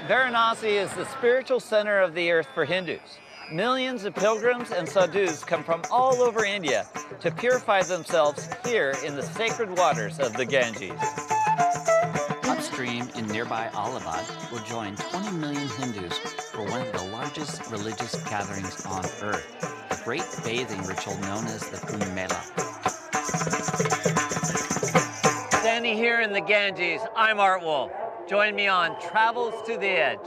Varanasi is the spiritual center of the earth for Hindus. Millions of pilgrims and sadhus come from all over India to purify themselves here in the sacred waters of the Ganges. Upstream in nearby Allahabad will join 20 million Hindus for one of the largest religious gatherings on earth, the great bathing ritual known as the Kumbh Mela. Standing here in the Ganges, I'm Art Wolfe. Join me on Travels to the Edge.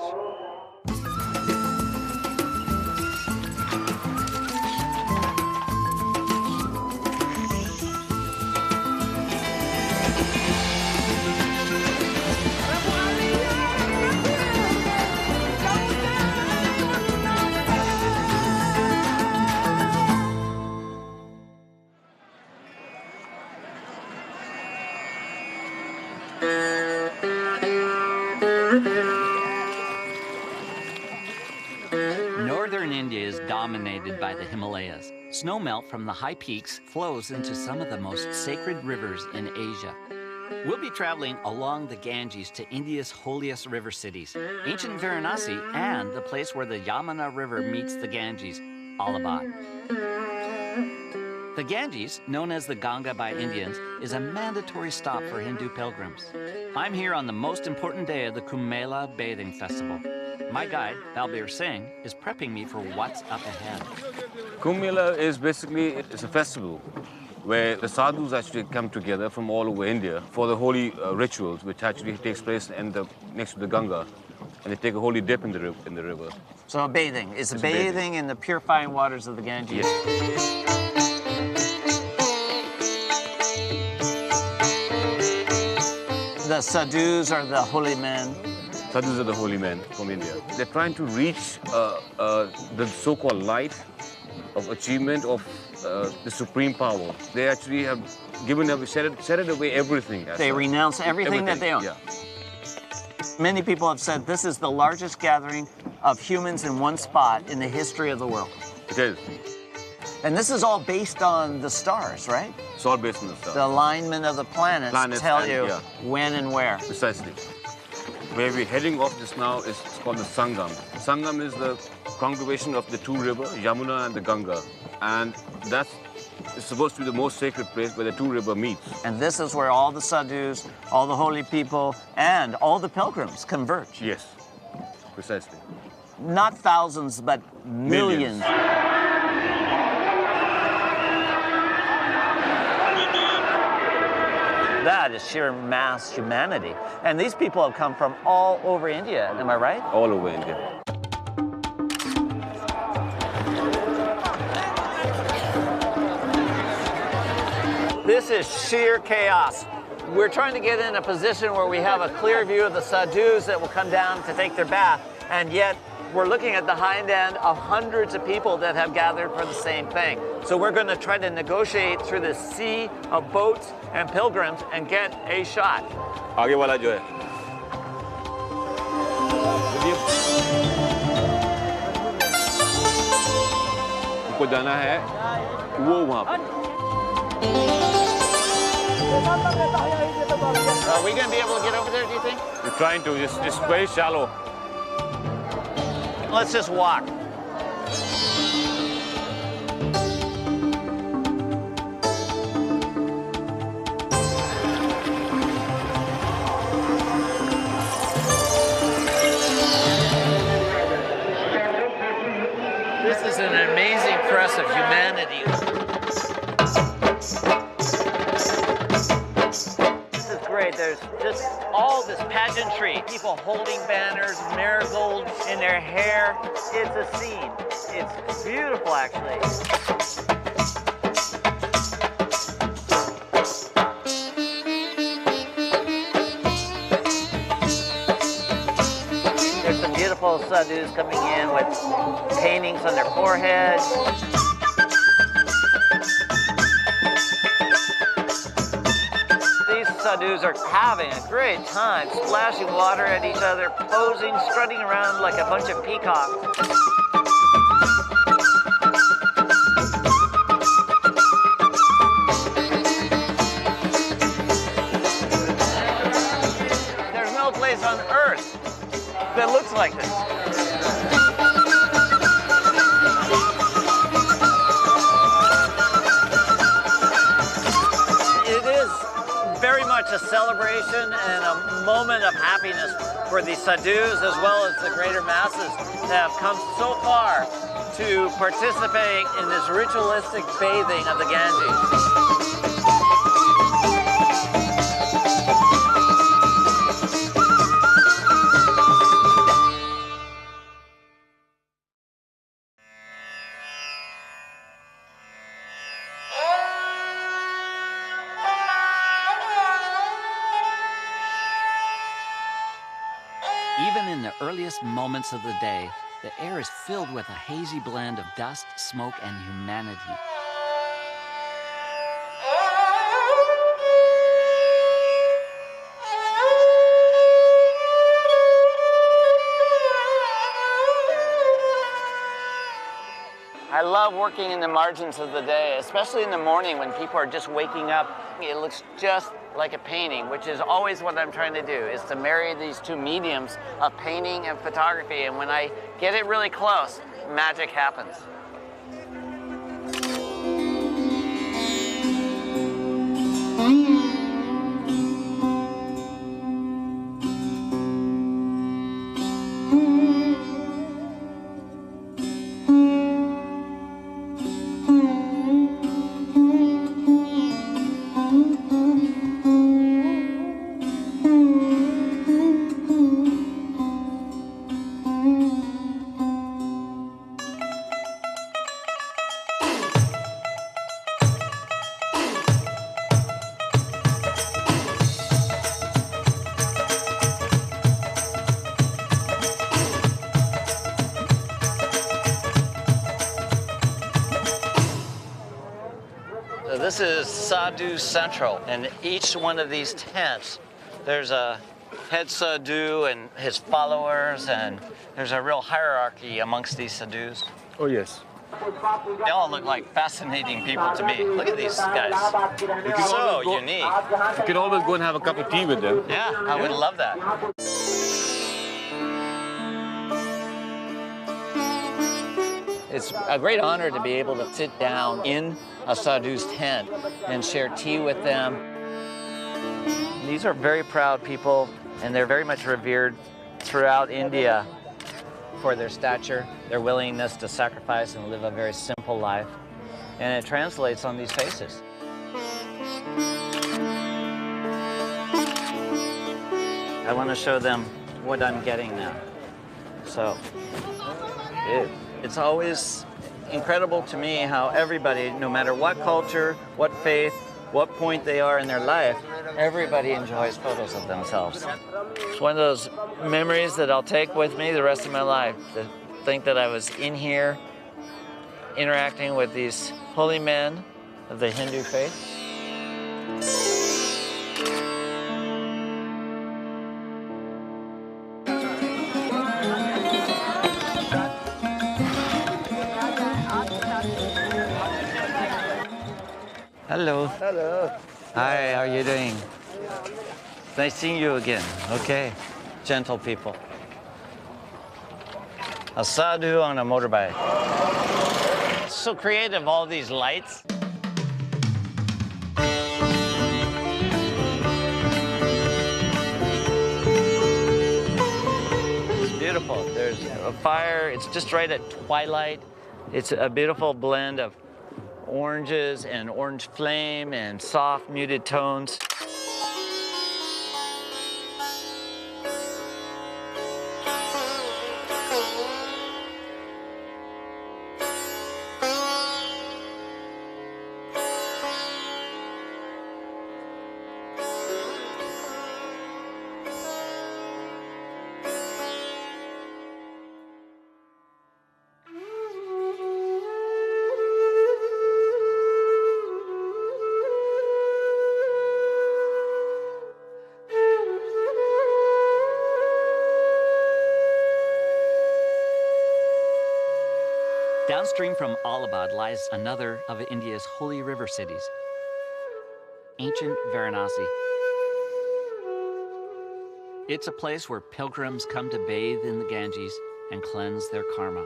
Northern India is dominated by the Himalayas. Snowmelt from the high peaks flows into some of the most sacred rivers in Asia. We'll be traveling along the Ganges to India's holiest river cities, ancient Varanasi, and the place where the Yamuna River meets the Ganges, Allahabad. The Ganges, known as the Ganga by Indians, is a mandatory stop for Hindu pilgrims. I'm here on the most important day of the Kumbh Mela Bathing Festival. My guide, Balbir Singh, is prepping me for what's up ahead. Kumbh Mela is basically it's a festival where the sadhus actually come together from all over India for the holy rituals, which actually takes place next to the Ganga, and they take a holy dip in the river. So bathing. It's bathing in the purifying waters of the Ganges. Yes. The sadhus are the holy men. Sadhus are the holy men from India. They're trying to reach the so-called light of achievement of the supreme power. They actually have set away everything. They renounce everything that they own. Yeah. Many people have said this is the largest gathering of humans in one spot in the history of the world. It is. And this is all based on the stars, right? It's all based on the stars. The alignment of the planets tell you when and where. Precisely. Where we're heading off just now is called the Sangam. Sangam is the congregation of the two rivers, Yamuna and the Ganga. And that's supposed to be the most sacred place where the two rivers meet. And this is where all the sadhus, all the holy people, and all the pilgrims converge. Yes, precisely. Not thousands, but millions. That is sheer mass humanity. And these people have come from all over India, am I right? All over India. This is sheer chaos. We're trying to get in a position where we have a clear view of the sadhus that will come down to take their bath, and yet we're looking at the hind end of hundreds of people that have gathered for the same thing. So we're going to try to negotiate through this sea of boats and pilgrims and get a shot. आगे वाला जो है हमको जाना है वो वहाँ पर. Are we going to be able to get over there, do you think? We're trying to, just very shallow. Let's just walk. This is an amazing press of humanity. This is great. There's just all this pageantry. People holding banners, marigolds in their hair. It's a scene. It's beautiful, actually. There's some beautiful sadhus coming in with paintings on their foreheads. These sadhus are having a great time, splashing water at each other, posing, strutting around like a bunch of peacocks. There's no place on earth that looks looks like this. It is very much a celebration and a moment of happiness for the sadhus as well as the greater masses that have come so far to participate in this ritualistic bathing of the Ganges. Even in the earliest moments of the day, the air is filled with a hazy blend of dust, smoke, and humanity. I love working in the margins of the day, especially in the morning when people are just waking up. It looks just like a painting, which is always what I'm trying to do, is to marry these two mediums of painting and photography. And when I get it really close, magic happens. This is Sadhu Central, and each one of these tents, there's a head sadhu and his followers, and there's a real hierarchy amongst these sadhus. Oh, yes. They all look like fascinating people to me. Look at these guys. So unique. You can always go and have a cup of tea with them. Yeah, I would love that. It's a great honor to be able to sit down in a sadhu's tent and share tea with them. These are very proud people, and they're very much revered throughout India for their stature, their willingness to sacrifice and live a very simple life. And it translates on these faces. I want to show them what I'm getting now. So, it's always incredible to me how everybody, no matter what culture, what faith, what point they are in their life, everybody enjoys photos of themselves. It's one of those memories that I'll take with me the rest of my life, to think that I was in here interacting with these holy men of the Hindu faith. Hello. Hello. Hi, how are you doing? Nice seeing you again. Okay. Gentle people. A sadhu on a motorbike. So creative, all these lights. It's beautiful. There's a fire. It's just right at twilight. It's a beautiful blend of oranges and orange flame and soft muted tones. Downstream from Allahabad lies another of India's holy river cities, ancient Varanasi. It's a place where pilgrims come to bathe in the Ganges and cleanse their karma.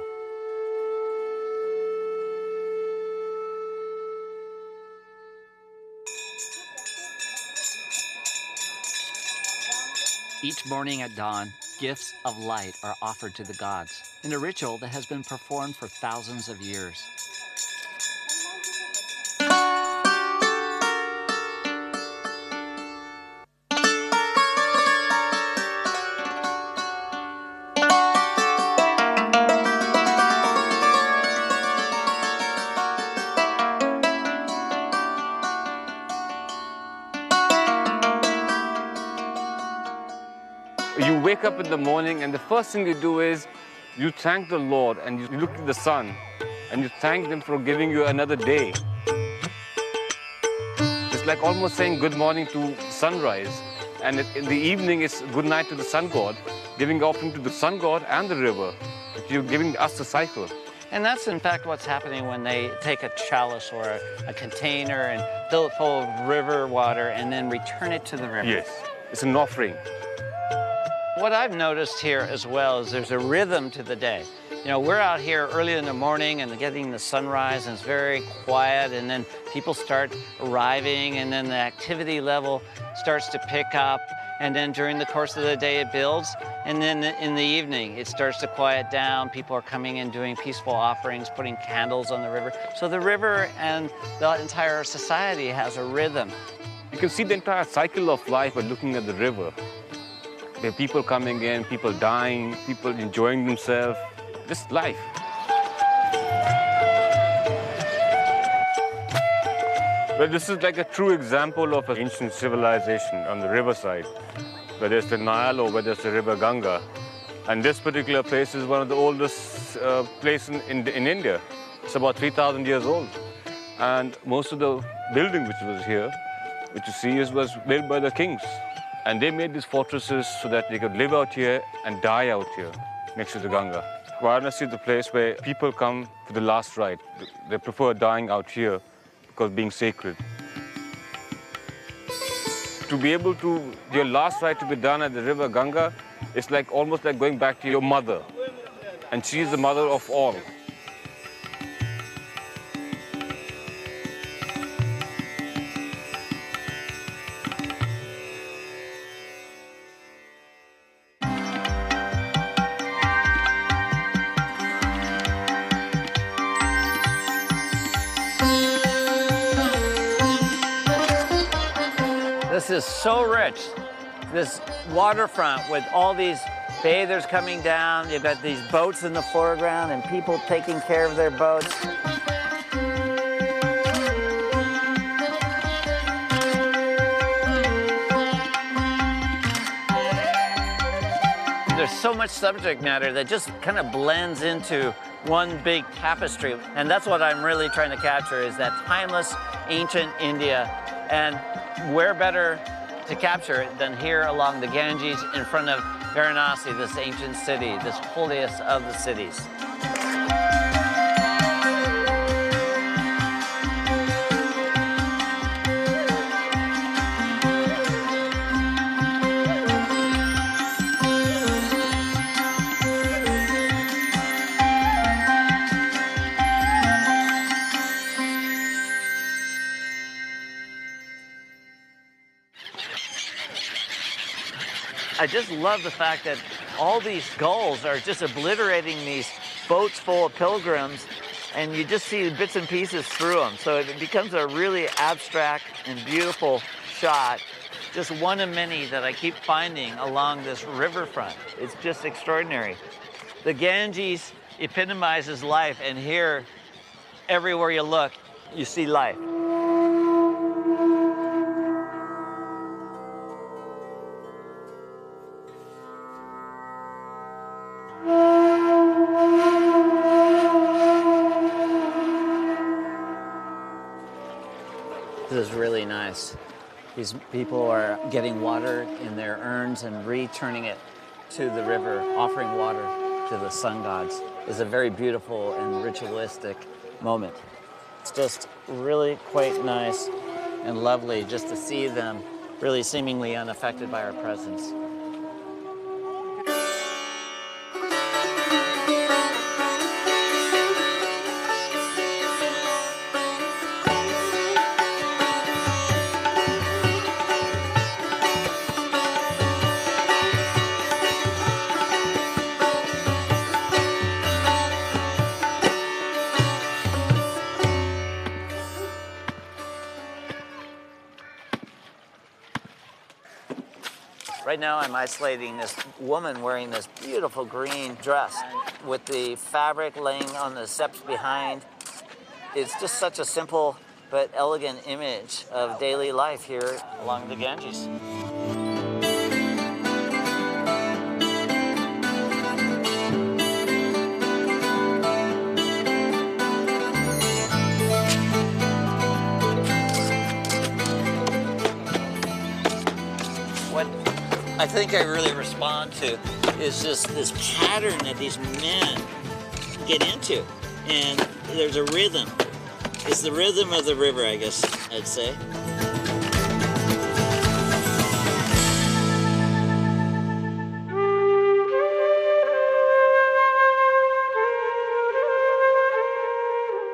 Each morning at dawn, gifts of light are offered to the gods in a ritual that has been performed for thousands of years. You wake up in the morning and the first thing you do is you thank the Lord and you look at the sun and you thank them for giving you another day. It's like almost saying good morning to sunrise, and in the evening it's good night to the sun god, giving offering to the sun god and the river. You're giving us the cycle. And that's in fact what's happening when they take a chalice or a container and fill it full of river water and then return it to the river. Yes, it's an offering. What I've noticed here as well is there's a rhythm to the day. You know, we're out here early in the morning and getting the sunrise, and it's very quiet, and then people start arriving, and then the activity level starts to pick up, and then during the course of the day it builds, and then in the evening it starts to quiet down. People are coming in doing peaceful offerings, putting candles on the river. So the river and the entire society has a rhythm. You can see the entire cycle of life by looking at the river. There are people coming in, people dying, people enjoying themselves. Just life. Well, this is like a true example of an ancient civilization on the riverside, whether it's the Nile or whether it's the river Ganga. And this particular place is one of the oldest places in India. It's about 3,000 years old. And most of the building which was here, which you see, was built by the kings. And they made these fortresses so that they could live out here and die out here, next to the Ganga. Varanasi is the place where people come for the last rite. They prefer dying out here because being sacred. To be able to, your last rite to be done at the river Ganga, it's like almost like going back to your mother. And she is the mother of all. This is so rich, this waterfront with all these bathers coming down. You've got these boats in the foreground and people taking care of their boats. There's so much subject matter that just kind of blends into one big tapestry. And that's what I'm really trying to capture, is that timeless, ancient India. And where better to capture it than here along the Ganges in front of Varanasi, this ancient city, this holiest of the cities. I just love the fact that all these gulls are just obliterating these boats full of pilgrims, and you just see bits and pieces through them. So it becomes a really abstract and beautiful shot, just one of many that I keep finding along this riverfront. It's just extraordinary. The Ganges epitomizes life, and here, everywhere you look, you see life. This is really nice. These people are getting water in their urns and returning it to the river, offering water to the sun gods. It's a very beautiful and ritualistic moment. It's just really quite nice and lovely just to see them really seemingly unaffected by our presence. Right now I'm isolating this woman wearing this beautiful green dress with the fabric laying on the steps behind. It's just such a simple but elegant image of daily life here along the Ganges. What I think I really respond to is just this pattern that these men get into. And there's a rhythm. It's the rhythm of the river, I guess I'd say.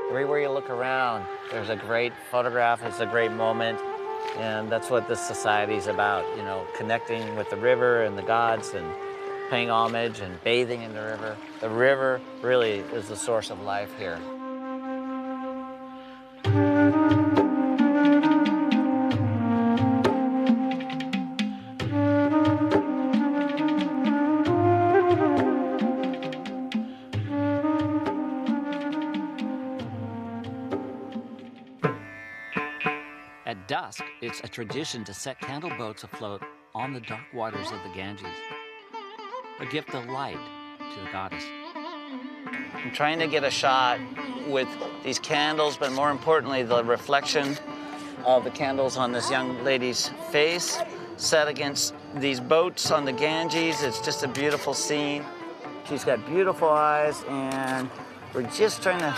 Everywhere you look around, there's a great photograph, it's a great moment. And that's what this society is about, you know, connecting with the river and the gods and paying homage and bathing in the river. The river really is the source of life here. At dusk, it's a tradition to set candle boats afloat on the dark waters of the Ganges, a gift of light to the goddess. I'm trying to get a shot with these candles, but more importantly, the reflection of the candles on this young lady's face set against these boats on the Ganges. It's just a beautiful scene. She's got beautiful eyes, and we're just trying to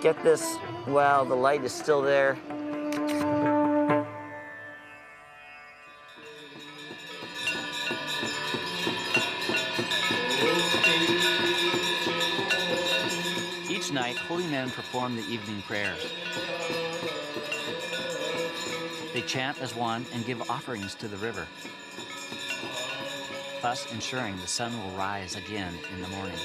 get this while the light is still there. Each night, holy men perform the evening prayers. They chant as one and give offerings to the river, thus ensuring the sun will rise again in the morning.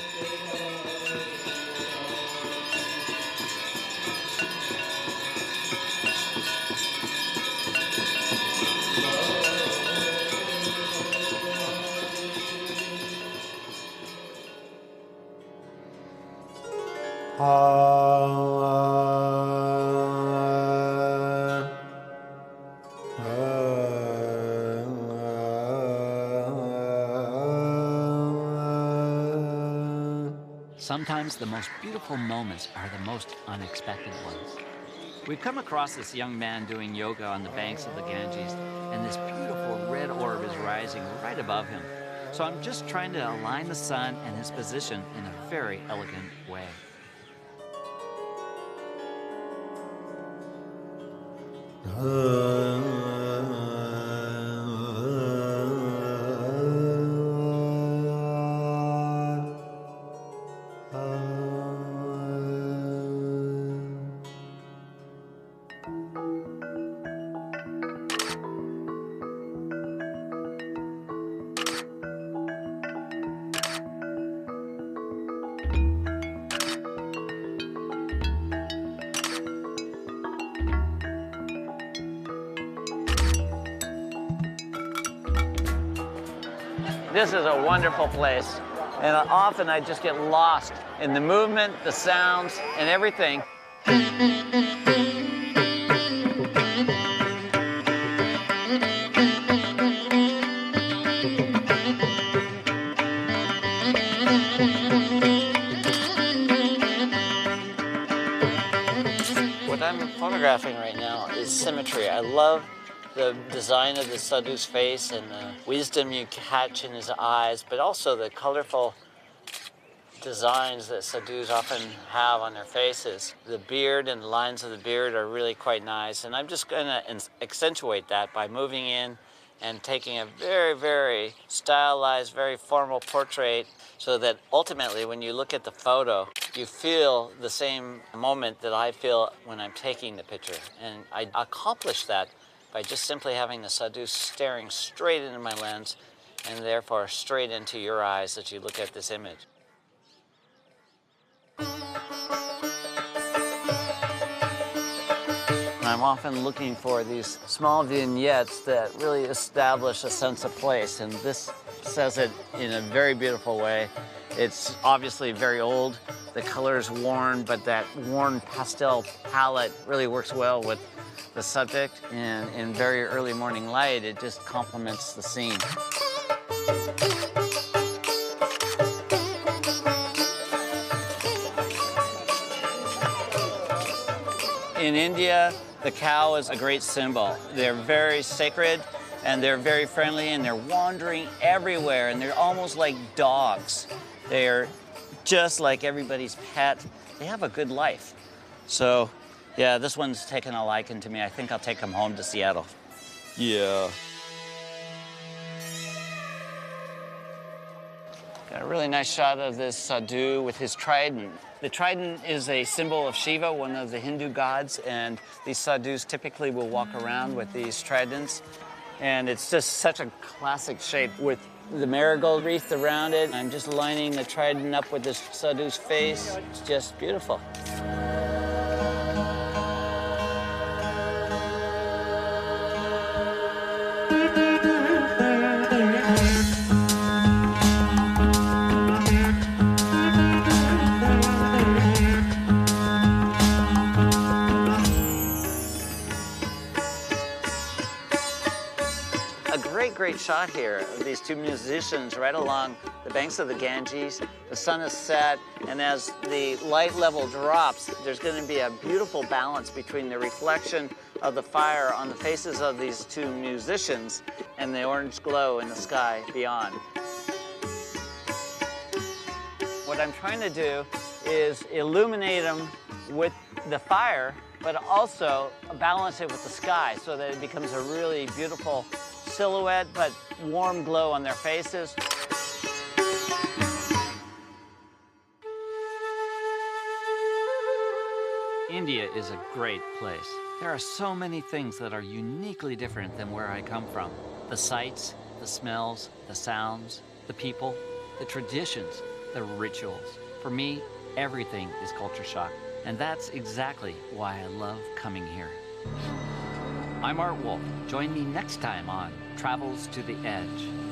Sometimes the most beautiful moments are the most unexpected ones. We've come across this young man doing yoga on the banks of the Ganges, and this beautiful red orb is rising right above him. So I'm just trying to align the sun and his position in a very elegant way. This is a wonderful place, and often I just get lost in the movement, the sounds, and everything. What I'm photographing right now is symmetry. I love the design of the sadhu's face and the wisdom you catch in his eyes, but also the colorful designs that sadhus often have on their faces. The beard and the lines of the beard are really quite nice, and I'm just going to accentuate that by moving in and taking a very, very stylized, very formal portrait so that ultimately when you look at the photo, you feel the same moment that I feel when I'm taking the picture. And I accomplish that by just simply having the sadhu staring straight into my lens and therefore straight into your eyes as you look at this image. I'm I'm often looking for these small vignettes that really establish a sense of place, and this says it in a very beautiful way. It's obviously very old, the color is worn, but that worn pastel palette really works well with the subject, and in very early morning light, it just complements the scene. In India, the cow is a great symbol. They're very sacred, and they're very friendly, and they're wandering everywhere, and they're almost like dogs. They're just like everybody's pet. They have a good life. So, yeah, this one's taken a liking to me. I think I'll take him home to Seattle. Yeah. Got a really nice shot of this sadhu with his trident. The trident is a symbol of Shiva, one of the Hindu gods, and these sadhus typically will walk around with these tridents. And it's just such a classic shape with the marigold wreath around it. I'm just lining the trident up with this sadhu's face. It's just beautiful. Great shot here of these two musicians right along the banks of the Ganges. The sun is set, and as the light level drops, there's going to be a beautiful balance between the reflection of the fire on the faces of these two musicians and the orange glow in the sky beyond. What I'm trying to do is illuminate them with the fire, but also balance it with the sky so that it becomes a really beautiful silhouette, but warm glow on their faces. India is a great place. There are so many things that are uniquely different than where I come from. The sights, the smells, the sounds, the people, the traditions, the rituals. For me, everything is culture shock, and that's exactly why I love coming here. I'm Art Wolfe. Join me next time on Travels to the Edge.